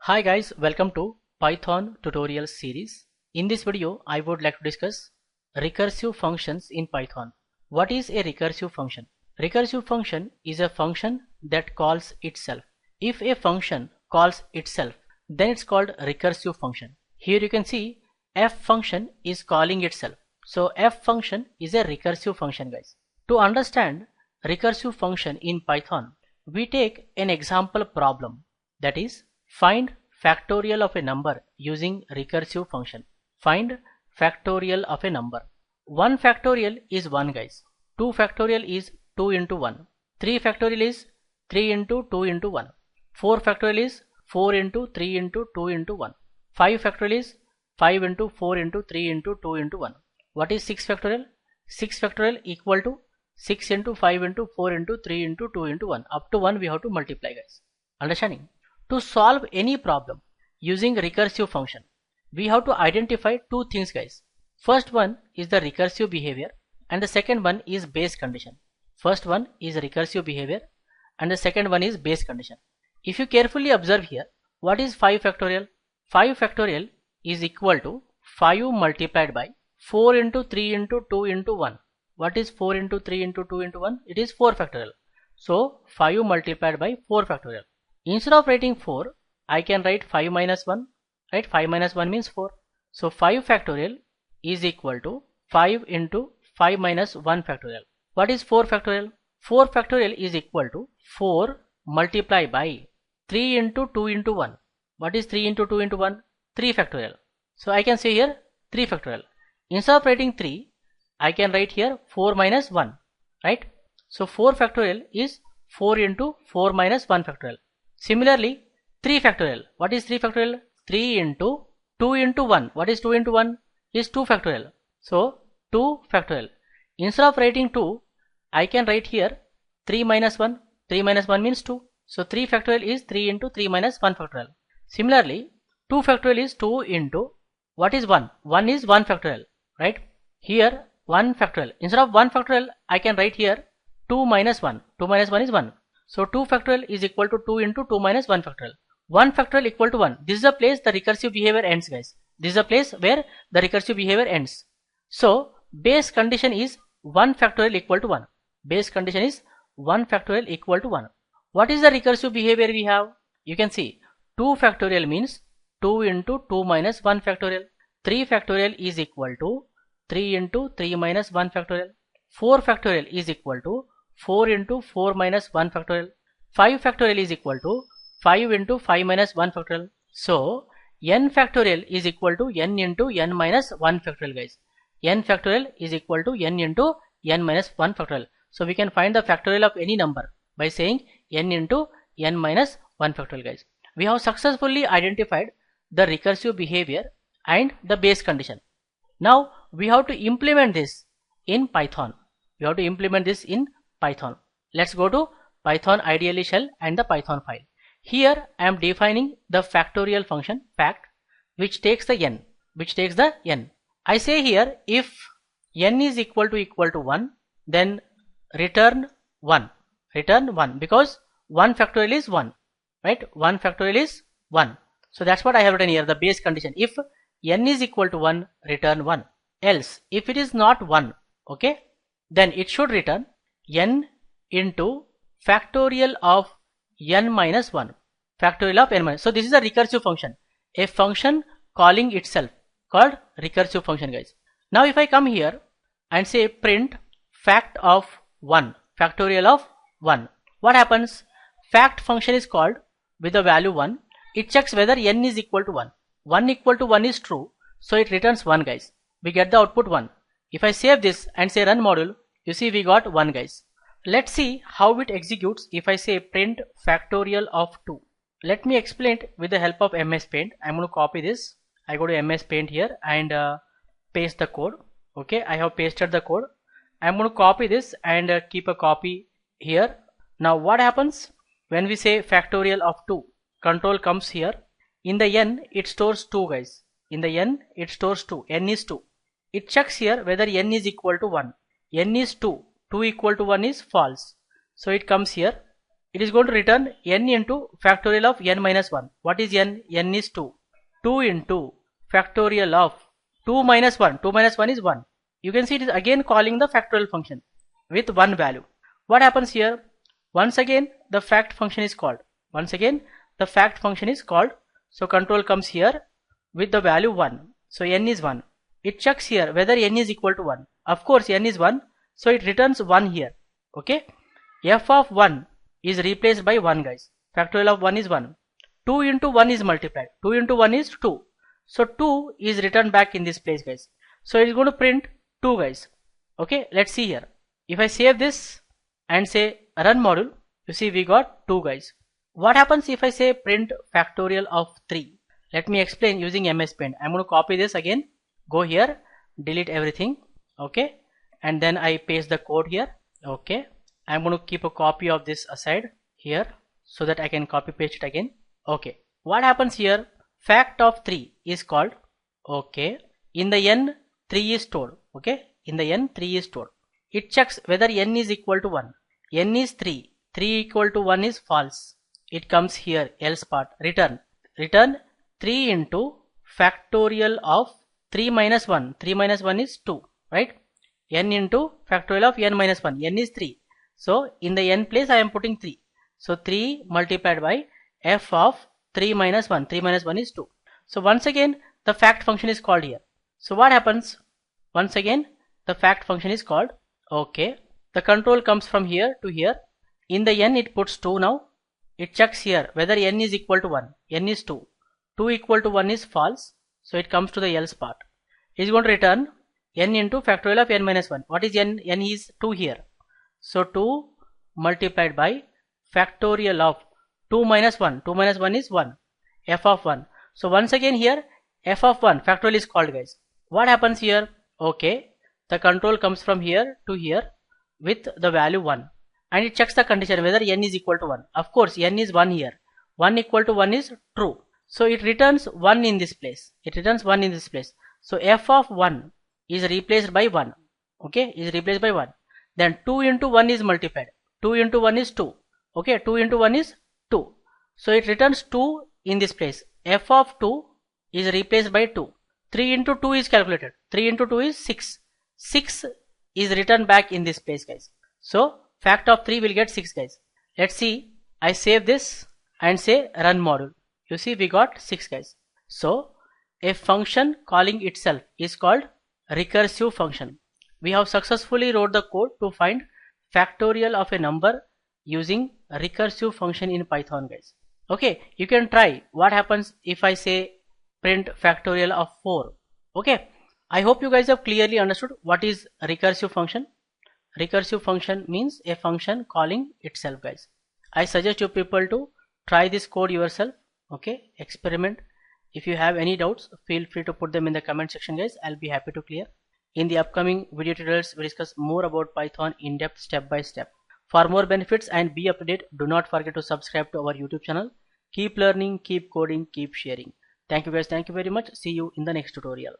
Hi guys, welcome to Python tutorial series. In this video, I would like to discuss recursive functions in Python. What is a recursive function? Recursive function is a function that calls itself. If a function calls itself, then it's called recursive function. Here you can see f function is calling itself. So f function is a recursive function, guys. To understand recursive function in Python, we take an example problem, that is, find factorial of a number using recursive function. Find factorial of a number. 1 factorial is 1, guys. 2 factorial is 2 into 1. 3 factorial is 3 into 2 into 1. 4 factorial is 4 into 3 into 2 into 1. 5 factorial is 5 into 4 into 3 into 2 into 1. What is 6 factorial? 6 factorial equal to 6 into 5 into 4 into 3 into 2 into 1. Up to 1 we have to multiply, guys. Understanding? To solve any problem using recursive function, we have to identify two things, guys. First one is the recursive behavior and the second one is base condition. First one is recursive behavior and the second one is base condition. If you carefully observe here, what is 5 factorial? 5 factorial is equal to 5 multiplied by 4 into 3 into 2 into 1. What is 4 into 3 into 2 into 1? It is 4 factorial. So 5 multiplied by 4 factorial. Instead of writing 4, I can write 5 minus 1, right? 5 minus 1 means 4. So 5 factorial is equal to 5 into 5 minus 1 factorial. What is 4 factorial? 4 factorial is equal to 4 multiplied by 3 into 2 into 1. What is 3 into 2 into 1? 3 factorial. So I can say here 3 factorial. Instead of writing 3, I can write here 4 minus 1, right? So 4 factorial is 4 into 4 minus 1 factorial. Similarly, 3 factorial. What is 3 factorial? 3 into 2 into 1. What is 2 into 1? Is 2 factorial. So 2 factorial. Instead of writing 2, I can write here 3 minus 1. 3 minus 1 means 2. So 3 factorial is 3 into 3 minus 1 factorial. Similarly, 2 factorial is 2 into, what is 1? 1 is 1 factorial, right? Here 1 factorial. Instead of 1 factorial, I can write here 2 minus 1. 2 minus 1 is 1. So 2 factorial is equal to 2 into 2 minus 1 factorial. 1 factorial equal to 1. This is the place the recursive behavior ends, guys. This is the place where the recursive behavior ends. So base condition is 1 factorial equal to 1. Base condition is 1 factorial equal to 1. What is the recursive behavior we have? You can see 2 factorial means 2 into 2 minus 1 factorial. 3 factorial is equal to 3 into 3 minus 1 factorial. 4 factorial is equal to 4 into 4 minus 1 factorial. 5 factorial is equal to 5 into 5 minus 1 factorial. So n factorial is equal to n into n minus 1 factorial, guys. N factorial is equal to n into n minus 1 factorial. So we can find the factorial of any number by saying n into n minus 1 factorial, guys. We have successfully identified the recursive behavior and the base condition. Now we have to implement this in Python. We have to implement this in Python. Let's go to Python IDLE shell and the Python file. Here I am defining the factorial function fact, which takes the n. I say here if n is equal to 1, then return 1. Return 1 because 1 factorial is 1, right? 1 factorial is 1. So that's what I have written here, the base condition. If n is equal to 1, return 1. Else, if it is not 1, okay, then it should return n into factorial of n minus 1. Factorial of n minus. So this is a recursive function. A function calling itself, called recursive function, guys. Now if I come here and say print fact of 1, factorial of 1. What happens? Fact function is called with the value 1. It checks whether n is equal to 1. 1 equal to 1 is true. So it returns 1, guys. We get the output 1. If I save this and say run module, you see we got 1, guys. Let's see how it executes if I say print factorial of 2. Let me explain it with the help of MS Paint. I'm going to copy this. I go to MS Paint here and paste the code. Okay, I have pasted the code. I'm going to copy this and keep a copy here. Now what happens when we say factorial of 2? Control comes here. In the n it stores 2, guys. In the n it stores 2. N is 2. It checks here whether n is equal to 1. N is 2. 2 equal to 1 is false. So it comes here it is going to return n into factorial of n minus 1. What is n? N is 2. 2 into factorial of 2 minus 1. 2 minus 1 is 1. You can see it is again calling the factorial function with one value. What happens here? Once again the fact function is called. So control comes here with the value 1. So n is 1. It checks here whether n is equal to 1. Of course n is 1. So it returns 1 here. Okay. F of 1 is replaced by 1, guys. Factorial of 1 is 1. 2 into 1 is multiplied. 2 into 1 is 2. So 2 is returned back in this place, guys. So it is going to print 2, guys. Okay. Let's see here. If I save this and say run module, you see we got 2, guys. What happens if I say print factorial of 3? Let me explain using MS Paint. I'm going to copy this again. Go here, delete everything. Okay. And then I paste the code here. Okay. I'm going to keep a copy of this aside here so that I can copy paste it again. Okay. What happens here? Fact of 3 is called. Okay. In the n, 3 is stored. Okay. In the n, 3 is stored. It checks whether n is equal to 1. N is 3. 3 equal to 1 is false. It comes here, else part. Return 3 into factorial of 3 minus 1. 3 minus 1 is 2. Right. N into factorial of n minus 1. N is 3. So in the n place I am putting 3. So 3 multiplied by f of 3 minus 1. 3 minus 1 is 2. So once again the fact function is called here. So what happens? Once again the fact function is called. Okay. The control comes from here to here. In the n it puts 2 now. It checks here whether n is equal to 1. N is 2. 2 equal to 1 is false. So it comes to the else part. It is going to return n into factorial of n minus 1. What is n? N is 2 here. So 2 multiplied by factorial of 2 minus 1. 2 minus 1 is 1. F of 1. So once again here f of 1 factorial is called, guys. What happens here? Okay. The control comes from here to here with the value 1. And it checks the condition whether n is equal to 1. Of course n is 1 here. 1 equal to 1 is true. So it returns 1 in this place. So f of 1 is replaced by 1. Okay. Is replaced by 1. Then 2 into 1 is multiplied. 2 into 1 is 2. Okay. 2 into 1 is 2. So it returns 2 in this place. F of 2 is replaced by 2. 3 into 2 is calculated. 3 into 2 is 6. 6 is returned back in this place, guys. So fact of 3 will get 6, guys. Let's see. I save this and say run module. You see we got 6, guys. So a function calling itself is called recursive function. We have successfully wrote the code to find factorial of a number using a recursive function in Python, guys. Okay, you can try what happens if I say print factorial of 4. Okay, I hope you guys have clearly understood what is a recursive function. Recursive function means a function calling itself, guys. I suggest you people to try this code yourself. Okay, experiment. If you have any doubts, feel free to put them in the comment section, guys. I'll be happy to clear. In the upcoming video tutorials, we discuss more about Python in depth, step by step. For more benefits and be up to date, do not forget to subscribe to our YouTube channel. Keep learning, keep coding, keep sharing. Thank you, guys. Thank you very much. See you in the next tutorial.